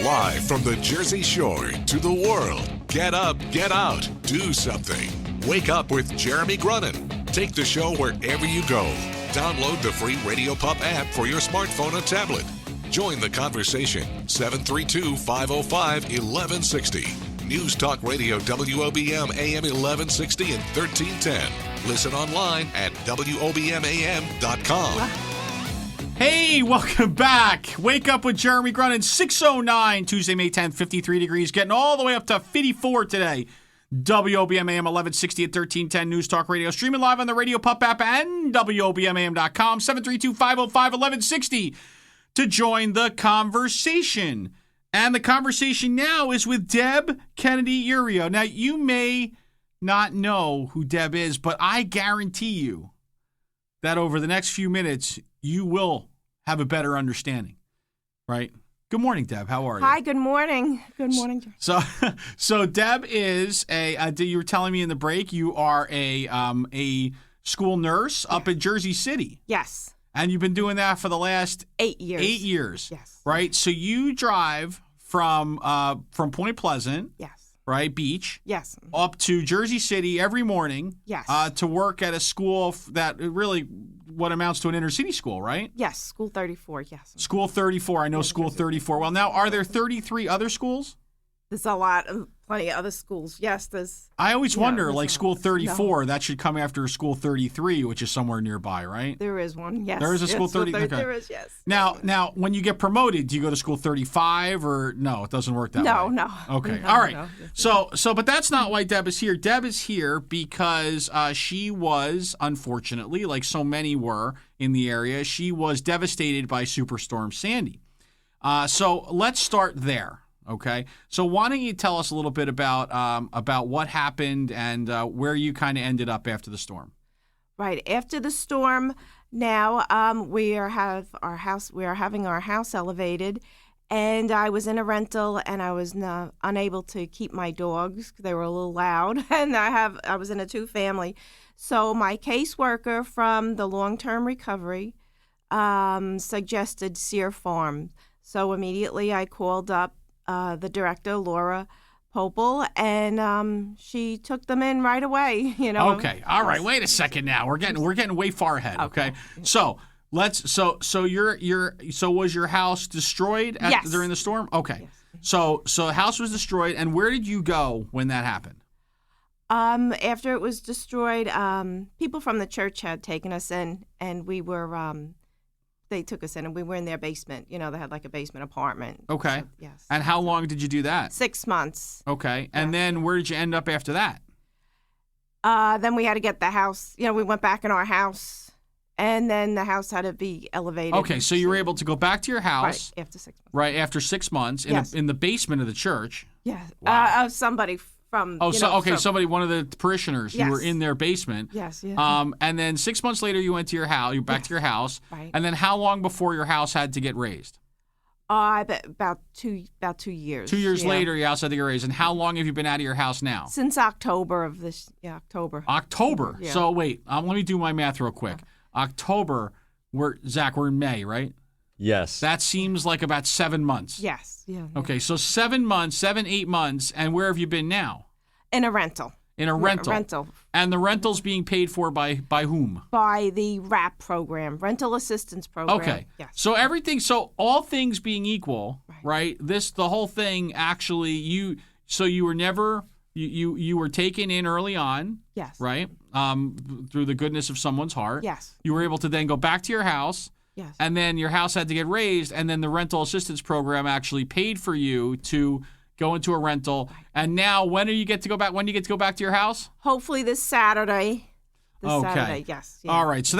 Live from the Jersey Shore to the world. Get up, get out, do something. Wake up with Jeremy Grunin. Take the show wherever you go. Download the free Radio Pup app for your smartphone or tablet. Join the conversation. 732-505-1160. News Talk Radio WOBM AM 1160 and 1310. Listen online at WOBMAM.com. Hey, welcome back. Wake up with Jeremy Grunin, 6:09, Tuesday, May 10th, 53 degrees, getting all the way up to 54 today. WOBM AM 1160 at 1310 News Talk Radio, streaming live on the Radio Pup app and WOBMAM.com, 732-505-1160 to join the conversation. And the conversation now is with Deb Kennedy. Now, you may not know who Deb is, but I guarantee you that over the next few minutes, you will have a better understanding, right? Good morning, Deb. How are you? Hi, good morning. Good morning. So Deb is you were telling me in the break, you are a school nurse up in Jersey City. Yes. And you've been doing that for the last 8 years. 8 years. Yes. Right? So you drive from Point Pleasant. Yes. Right, beach. Yes. Up to Jersey City every morning. Yes. To work at a school that really what amounts to an inner city school, right? Yes, School 34, yes. School 34. I know School 34. Well, now, are there 33 other schools? There's plenty of other schools. Yes, there's. I always wonder, like School 34, No. that should come after School 33, which is somewhere nearby, right? There is one, yes. There is a School 30. Okay. There is, yes. Now, when you get promoted, do you go to School 35 or no? It doesn't work that way. No. Okay. No, All right. no. So, but that's not why Deb is here. Deb is here because she was, unfortunately, like so many were in the area, she was devastated by Superstorm Sandy. So let's start there. Okay, so why don't you tell us a little bit about what happened and where you kind of ended up after the storm? Right after the storm, now we are having our house elevated, and I was in a rental, and I was unable to keep my dogs because they were a little loud, and I was in a 2-family, so my caseworker from the long-term recovery suggested Seer Farms. So immediately I called up the director, Laura Popel, and she took them in right away. Okay, all right. Wait a second. Now we're getting way far ahead. Okay, so let's. So was your house destroyed Yes. during the storm? Okay, Yes. so the house was destroyed, and where did you go when that happened? After it was destroyed, people from the church had taken us in, and we were. They took us in, and we were in their basement. They had like a basement apartment. Okay. So, yes. And how long did you do that? 6 months. Okay. And then where did you end up after that? Then we had to get the house. We went back in our house, and then the house had to be elevated. Okay, so you were able to go back to your house. Right, after 6 months. Right, after 6 months Yes. in the basement of the church. Yeah. Wow. Somebody from. Somebody, one of the parishioners who were Yes. in their basement. Yes. Yeah. And then 6 months later, you went to your house. You're back to your house. Right. And then how long before your house had to get raised? I bet about 2 years. 2 years yeah. later, your house had to get raised. And how long have you been out of your house now? Since October of this. Yeah, October. October. Yeah. So wait, let me do my math real quick. October. We're in May, right? Yes. That seems like about 7 months. Yes. Yeah. Okay, so 7 months, 8 months, and where have you been now? In a rental. In a rental. Rental. And the rental's being paid for by whom? By the RAP program, Rental Assistance Program. Okay. Yes. So all things being equal, right? The whole thing actually, you were never, you were taken in early on. Yes. Right? Through the goodness of someone's heart. Yes. You were able to then go back to your house. Yes. And then your house had to get raised, and then the rental assistance program actually paid for you to go into a rental. And now, when do you get to go back? When do you get to go back to your house? Hopefully this Saturday. Saturday, yes. Yeah. All right. So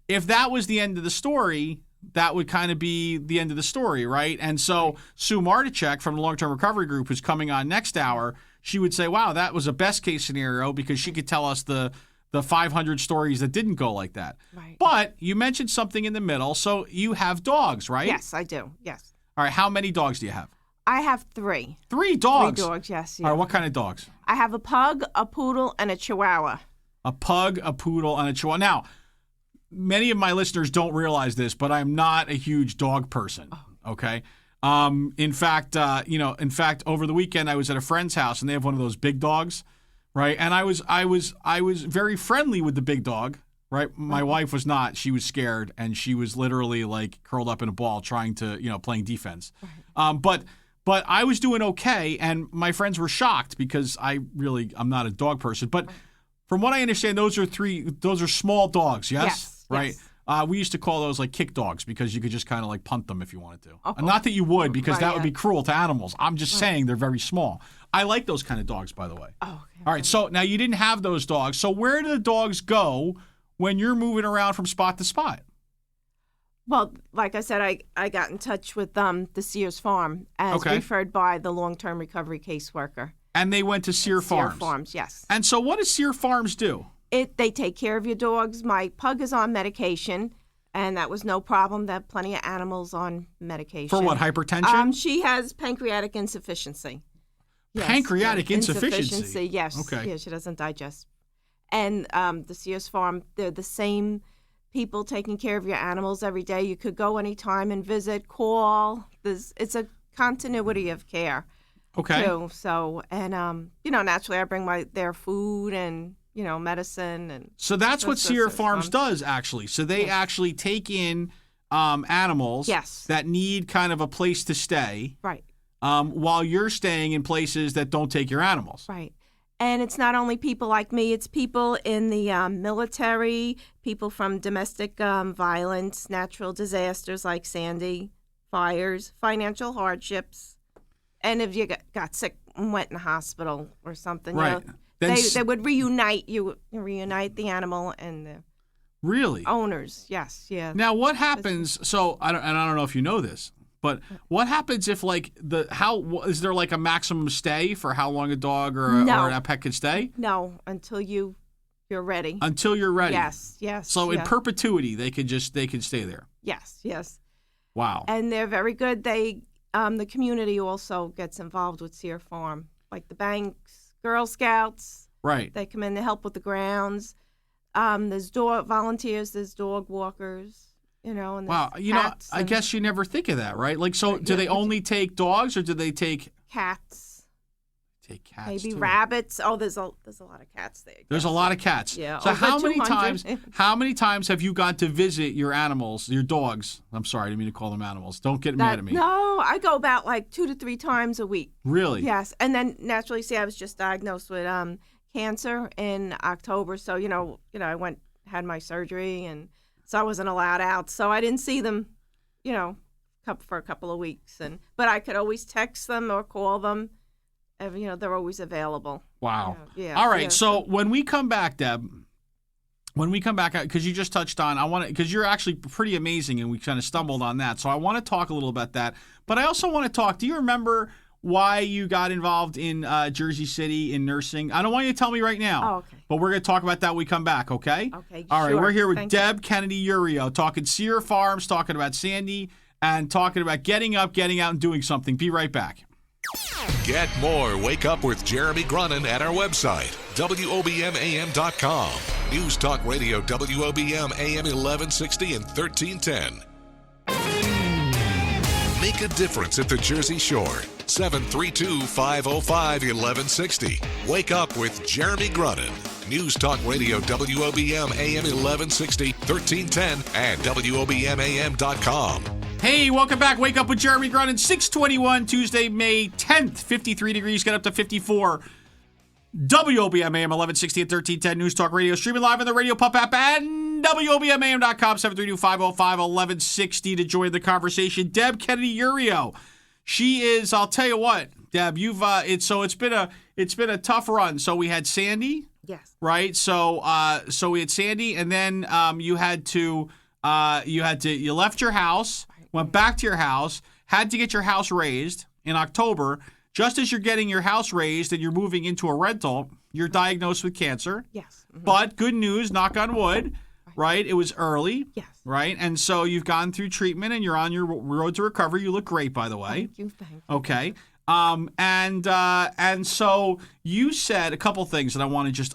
if that was the end of the story, that would kind of be the end of the story, right? And so Sue Martichek from the Long-Term Recovery Group, who's coming on next hour, she would say, wow, that was a best case scenario because she could tell us the 500 stories that didn't go like that. Right. But you mentioned something in the middle. So you have dogs, right? Yes, I do. Yes. All right. How many dogs do you have? I have 3. 3 dogs? 3 dogs, yes. Yeah. All right. What kind of dogs? I have a pug, a poodle, and a chihuahua. A pug, a poodle, and a chihuahua. Now, many of my listeners don't realize this, but I'm not a huge dog person, okay? In fact, over the weekend I was at a friend's house and they have one of those big dogs, right? And I was very friendly with the big dog, right? My wife was not. She was scared and she was literally like curled up in a ball trying to, playing defense. But I was doing okay, and my friends were shocked because I'm not a dog person. But from what I understand, those are small dogs, yes? Right? Yes. We used to call those like kick dogs because you could just kind of like punt them if you wanted to. Not that you would, because that would be cruel to animals. I'm just saying they're very small. I like those kind of dogs, by the way. Oh, okay. All right, so now you didn't have those dogs. So where do the dogs go when you're moving around from spot to spot? Well, like I said, I got in touch with the Sears Farm as referred by the long-term recovery caseworker. And they went to Seer Farms. Seer Farms, yes. And so what does Seer Farms do? They take care of your dogs. My pug is on medication, and that was no problem. They have plenty of animals on medication. For what, hypertension? She has pancreatic insufficiency. Yes. Pancreatic insufficiency? Yes. Okay. Yeah, she doesn't digest. And the Sears Farm, they're the same people taking care of your animals every day. You could go anytime and visit, call. It's a continuity of care. Okay. Too. So, and naturally I bring their food and medicine and. So that's what Seer Farms does, actually. So they actually take in animals that need kind of a place to stay. Right. While you're staying in places that don't take your animals. Right. And it's not only people like me, it's people in the military, people from domestic violence, natural disasters like Sandy, fires, financial hardships. And if you got sick and went in the hospital or something, right. They would reunite the animal and the owners. Yes, yeah. Now what happens, so I don't know if you know this, but what happens if is there like a maximum stay for how long a dog or a pet can stay? No, until you're ready. Until you're ready. Yes. So in perpetuity they can stay there. Yes. Wow. And they're very good. They the community also gets involved with Seer Farm, like the banks, Girl Scouts. Right. They come in to help with the grounds. There's dog volunteers, there's dog walkers. And wow, I guess you never think of that, right? Like, so do they only take dogs or do they take cats? Take cats, maybe too. Rabbits. Oh, there's a lot of cats there. There's a lot of cats. Yeah. So how many times have you gone to visit your animals, your dogs? I'm sorry, I didn't mean to call them animals. Don't get mad at me. No, I go about like 2 to 3 times a week. Really? Yes, and then naturally, I was just diagnosed with cancer in October, so I had my surgery and. So I wasn't allowed out, so I didn't see them, for a couple of weeks. But I could always text them or call them. They're always available. Wow. Yeah. All right. So when we come back, Deb, because you just touched on, because you're actually pretty amazing, and we kind of stumbled on that. So I want to talk a little about that. But I also want to talk. Do you remember why you got involved in Jersey City in nursing? I don't want you to tell me right now. Oh, okay. But we're going to talk about that when we come back, okay? Okay, all right, sure. we're here with Thank Deb you. Kennedy Urio, talking Seer Farms, talking about Sandy, and talking about getting up, getting out, and doing something. Be right back. Get more Wake Up with Jeremy Grunin at our website, WOBMAM.com. News Talk Radio, WOBM AM 1160 and 1310. Make a difference at the Jersey Shore. 732-505-1160. Wake up with Jeremy Grunin. News Talk Radio, WOBM AM 1160, 1310, and WOBMAM.com. Hey, welcome back. Wake up with Jeremy Grunin. 621, Tuesday, May 10th. 53 degrees, get up to 54. WOBM AM 1160 and 1310. News Talk Radio. Streaming live on the Radio Pup app and WOBMAM.com. 732-505-1160 to join the conversation. Deb Kennedy Urio. She is, I'll tell you what, Deb, it's been a tough run. So we had Sandy. Yes. Right? So we had Sandy, and then you left your house, went back to your house, had to get your house raised in October. Just as you're getting your house raised and you're moving into a rental, you're diagnosed with cancer. Yes. Mm-hmm. But good news, knock on wood, right? It was early. Yes. Right? And so you've gone through treatment and you're on your road to recovery. You look great, by the way. Thank you. Okay. And so you said a couple things that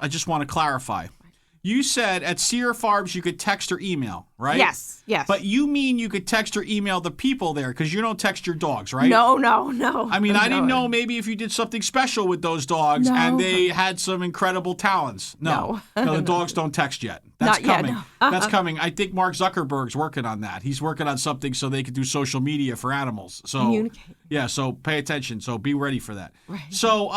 I just want to clarify. You said at Seer Farms you could text or email, right? Yes. But you mean you could text or email the people there because you don't text your dogs, right? No. I mean, I didn't know maybe if you did something special with those dogs and they had some incredible talents. No, the dogs don't text yet. That's Not coming. yet, no. That's coming. I think Mark Zuckerberg's working on that. He's working on something so they can do social media for animals. So Communicate. yeah, so pay attention. So be ready for that. Right. So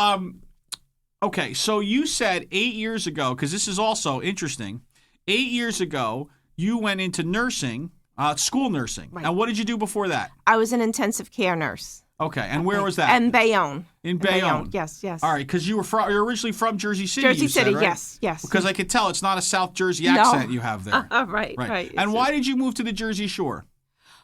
okay, so you said 8 years ago, because this is also interesting. 8 years ago, you went into nursing, school nursing. Right. And what did you do before that? I was an intensive care nurse. Okay, and where was that? In Bayonne. In Bayonne. Yes. All right, because you're originally from Jersey City. Jersey you said, City, right? yes. Because I could tell it's not a South Jersey accent you have there. Right. And why did you move to the Jersey Shore?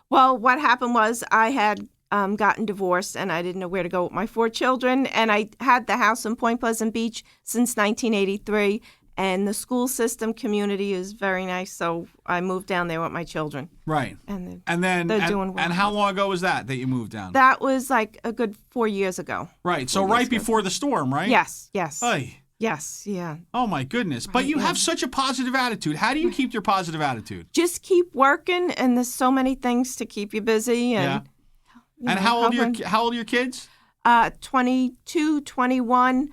Well, what happened was I had gotten divorced and I didn't know where to go with my 4 children. And I had the house in Point Pleasant Beach since 1983. And the school system community is very nice. So I moved down there with my children. Right. And then they're doing well. And how long ago was that you moved down? That was like a good 4 years ago. Right. So right before the storm, right? Yes. Oy. Yes, yeah. Oh, my goodness. But you have such a positive attitude. How do you keep your positive attitude? Just keep working, and there's so many things to keep you busy. And, And how old are your kids? 22, 21,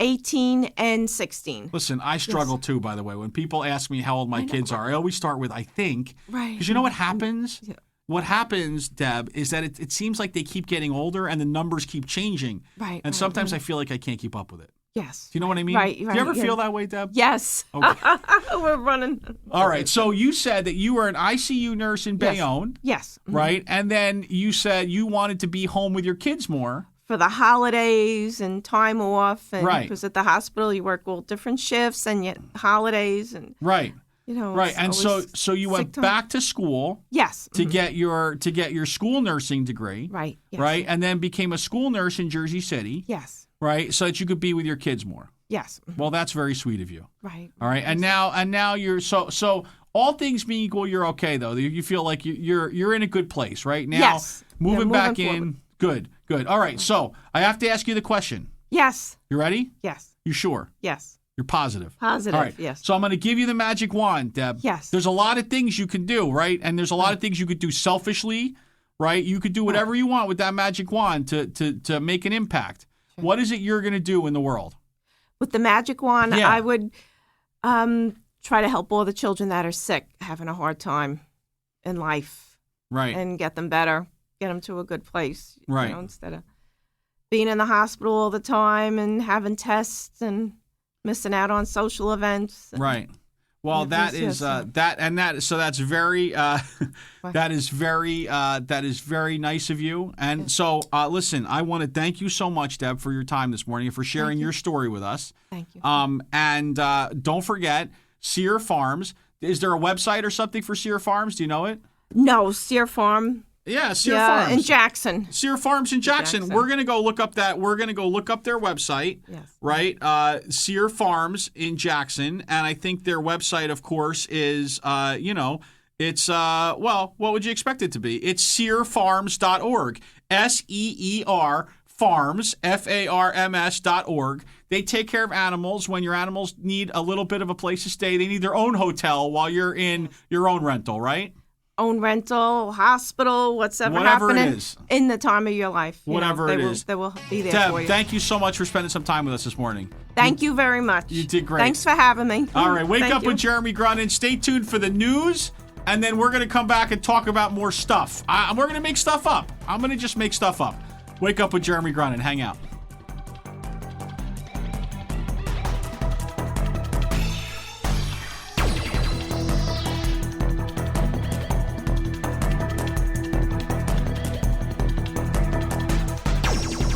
18, and 16. Listen, I struggle too, by the way. When people ask me how old my kids are, I always start with I think. Right. Because you know what happens? Yeah. What happens, Deb, is that it seems like they keep getting older and the numbers keep changing. Right. And sometimes I feel like I can't keep up with it. Yes. Do you know what I mean? Right. Do you ever feel that way, Deb? Yes. Okay. We're running. All right. So you said that you were an ICU nurse in Bayonne. Yes. Right? And then you said you wanted to be home with your kids more. For the holidays and time off. And Right. Because at the hospital you work all different shifts and yet holidays and Right. Right. And so you went back to school. Yes. To get your school nursing degree. Right. Yes. Right. And then became a school nurse in Jersey City. Yes. Right. So that you could be with your kids more. Yes. Well, that's very sweet of you. Right. All right. And now you're so all things being equal, you're okay though. You feel like you're in a good place right now. Yes. Moving back in. Good. All right. So I have to ask you the question. Yes. You ready? Yes. You sure? Yes. You're positive. Positive. All right. Yes. So I'm going to give you the magic wand, Deb. Yes. There's a lot of things you can do, right? And there's a lot of things you could do selfishly, right? You could do whatever you want with that magic wand to make an impact. Sure. What is it you're going to do in the world? With the magic wand, Yeah. I would try to help all the children that are sick, having a hard time in life. Right. And get them better, get them to a good place. Right. You know, instead of being in the hospital all the time and having tests and missing out on social events. Right. Well, that is so that's very that is very nice of you. And so listen, I want to thank you so much, Deb, for your time this morning and for sharing your story with us. Thank you. And don't forget Seer Farms. Is there a website or something for Seer Farms? Do you know it? No, Seer Farm. Yeah, Seer Farms in Jackson. Seer Farms in Jackson. We're gonna go look up their website. Yes. Right. Seer Farms in Jackson, and I think their website, of course, is it's what would you expect it to be? It's seerfarms.org. SEER Farms FARMS.org. They take care of animals when your animals need a little bit of a place to stay. They need their own hotel while you're in your own rental, right? Own rental, hospital, whatever happening it is. in the time of your life. Whatever it is. They will be there Deb, for you. thank you so much for spending some time with us this morning. Thank you very much. You did great. Thanks for having me. All right, wake Thank up you. with Jeremy Grunin. Stay tuned for the news, and then we're going to come back and talk about more stuff. We're going to make stuff up. I'm going to just make stuff up. Wake up with Jeremy Grunin. Hang out.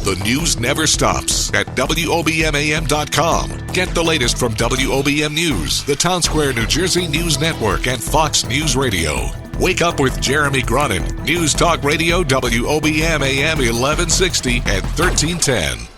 The news never stops at WOBMAM.com. Get the latest from WOBM News, the Town Square, New Jersey News Network, and Fox News Radio. Wake up with Jeremy Grunin. News Talk Radio, WOBMAM 1160 and 1310.